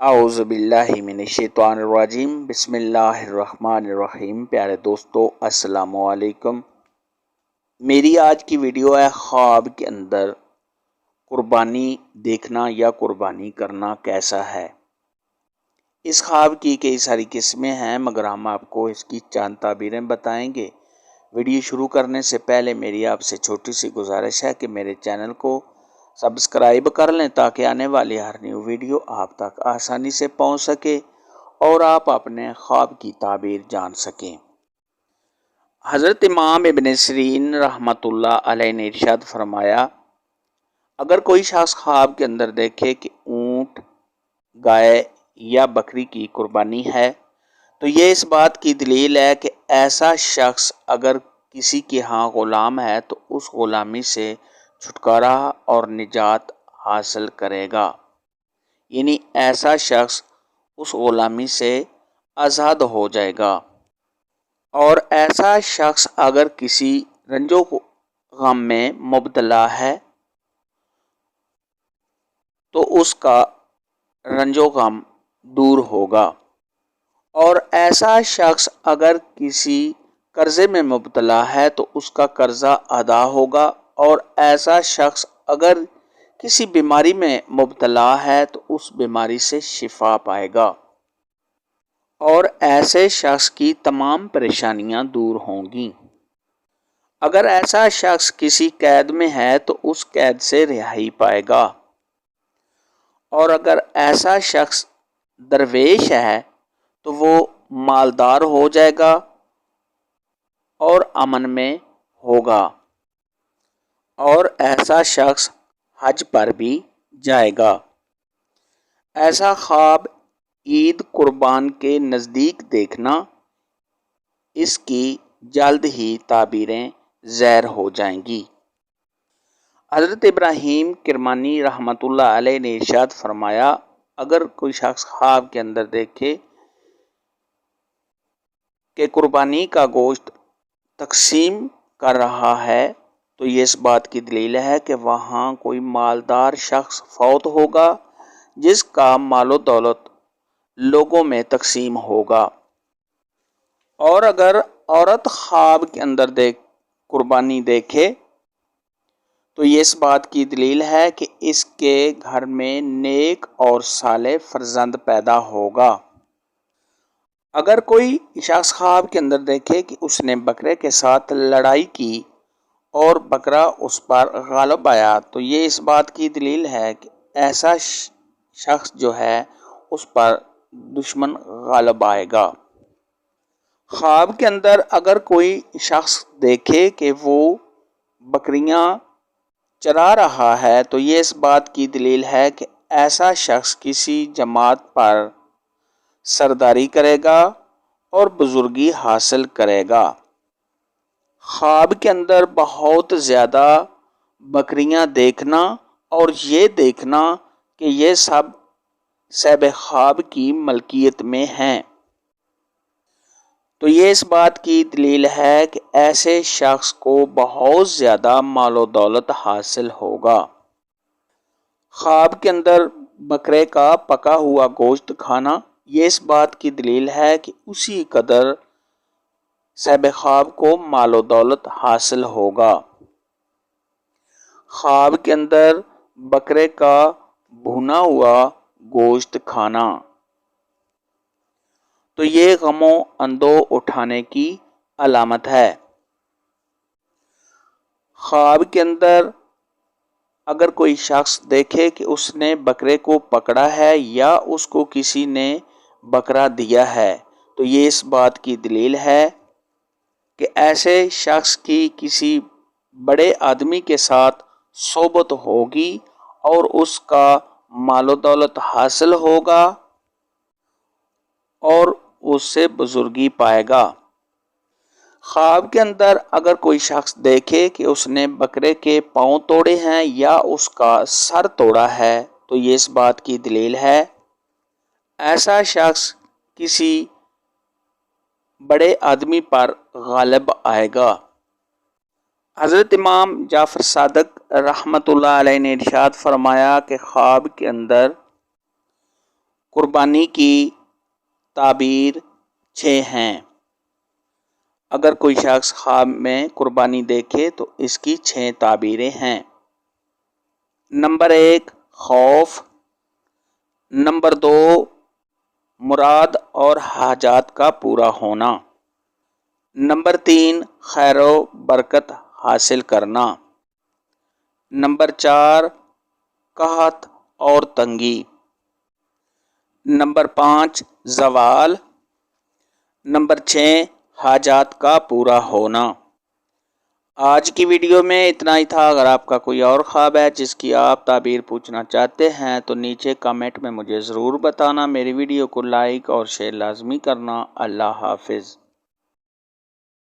اعوذ باللہ من الشیطان الرجیم بسم اللہ الرحمن الرحیم۔ پیارے دوستو السلام علیکم۔ میری آج کی ویڈیو ہے خواب کے اندر قربانی دیکھنا یا قربانی کرنا کیسا ہے۔ اس خواب کی کئی ساری قسمیں ہیں مگر ہم آپ کو اس کی چند تعبیریں بتائیں گے۔ ویڈیو شروع کرنے سے پہلے میری آپ سے چھوٹی سی گزارش ہے کہ میرے چینل کو سبسکرائب کر لیں تاکہ آنے والی ہر نیو ویڈیو آپ تک آسانی سے پہنچ سکے اور آپ اپنے خواب کی تعبیر جان سکیں۔ حضرت امام ابن سیرین رحمۃ اللہ علیہ نے ارشاد فرمایا، اگر کوئی شخص خواب کے اندر دیکھے کہ اونٹ، گائے یا بکری کی قربانی ہے تو یہ اس بات کی دلیل ہے کہ ایسا شخص اگر کسی کے ہاں غلام ہے تو اس غلامی سے چھٹکارا اور نجات حاصل کرے گا، یعنی ایسا شخص اس غلامی سے آزاد ہو جائے گا۔ اور ایسا شخص اگر کسی رنج و غم میں مبتلا ہے تو اس کا رنج و غم دور ہوگا، اور ایسا شخص اگر کسی قرضے میں مبتلا ہے تو اس کا قرضہ ادا ہوگا، اور ایسا شخص اگر کسی بیماری میں مبتلا ہے تو اس بیماری سے شفا پائے گا، اور ایسے شخص کی تمام پریشانیاں دور ہوں گی۔ اگر ایسا شخص کسی قید میں ہے تو اس قید سے رہائی پائے گا، اور اگر ایسا شخص درویش ہے تو وہ مالدار ہو جائے گا اور امن میں ہوگا، اور ایسا شخص حج پر بھی جائے گا۔ ایسا خواب عید قربان کے نزدیک دیکھنا، اس کی جلد ہی تعبیریں ظاہر ہو جائیں گی۔ حضرت ابراہیم کرمانی رحمۃ اللہ علیہ نے ارشاد فرمایا، اگر کوئی شخص خواب کے اندر دیکھے کہ قربانی کا گوشت تقسیم کر رہا ہے تو یہ اس بات کی دلیل ہے کہ وہاں کوئی مالدار شخص فوت ہوگا جس کا مال و دولت لوگوں میں تقسیم ہوگا۔ اور اگر عورت خواب کے اندر قربانی دیکھے تو یہ اس بات کی دلیل ہے کہ اس کے گھر میں نیک اور صالح فرزند پیدا ہوگا۔ اگر کوئی شخص خواب کے اندر دیکھے کہ اس نے بکرے کے ساتھ لڑائی کی اور بکرا اس پر غالب آیا تو یہ اس بات کی دلیل ہے کہ ایسا شخص جو ہے اس پر دشمن غالب آئے گا۔ خواب کے اندر اگر کوئی شخص دیکھے کہ وہ بکریاں چرا رہا ہے تو یہ اس بات کی دلیل ہے کہ ایسا شخص کسی جماعت پر سرداری کرے گا اور بزرگی حاصل کرے گا۔ خواب کے اندر بہت زیادہ بکریاں دیکھنا اور یہ دیکھنا کہ یہ سب صاحب خواب کی ملکیت میں ہیں تو یہ اس بات کی دلیل ہے کہ ایسے شخص کو بہت زیادہ مال و دولت حاصل ہوگا۔ خواب کے اندر بکرے کا پکا ہوا گوشت کھانا یہ اس بات کی دلیل ہے کہ اسی قدر صاحب خواب کو مال و دولت حاصل ہوگا۔ خواب کے اندر بکرے کا بھونا ہوا گوشت کھانا تو یہ غم و اندوہ اٹھانے کی علامت ہے۔ خواب کے اندر اگر کوئی شخص دیکھے کہ اس نے بکرے کو پکڑا ہے یا اس کو کسی نے بکرا دیا ہے تو یہ اس بات کی دلیل ہے کہ ایسے شخص کی کسی بڑے آدمی کے ساتھ صحبت ہوگی اور اس کا مال و دولت حاصل ہوگا اور اس سے بزرگی پائے گا۔ خواب کے اندر اگر کوئی شخص دیکھے کہ اس نے بکرے کے پاؤں توڑے ہیں یا اس کا سر توڑا ہے تو یہ اس بات کی دلیل ہے ایسا شخص کسی بڑے آدمی پر غالب آئے گا۔ حضرت امام جعفر صادق رحمۃ اللہ علیہ نے ارشاد فرمایا کہ خواب کے اندر قربانی کی تعبیر 6 ہیں۔ اگر کوئی شخص خواب میں قربانی دیکھے تو اس کی 6 تعبیریں ہیں۔ نمبر 1 خوف، نمبر 2 مراد اور حاجات کا پورا ہونا، نمبر 3 خیر و برکت حاصل کرنا، نمبر 4 قحط اور تنگی، نمبر 5 زوال، نمبر 6 حاجات کا پورا ہونا۔ آج کی ویڈیو میں اتنا ہی تھا۔ اگر آپ کا کوئی اور خواب ہے جس کی آپ تعبیر پوچھنا چاہتے ہیں تو نیچے کمنٹ میں مجھے ضرور بتانا۔ میری ویڈیو کو لائک اور شیئر لازمی کرنا۔ اللہ حافظ۔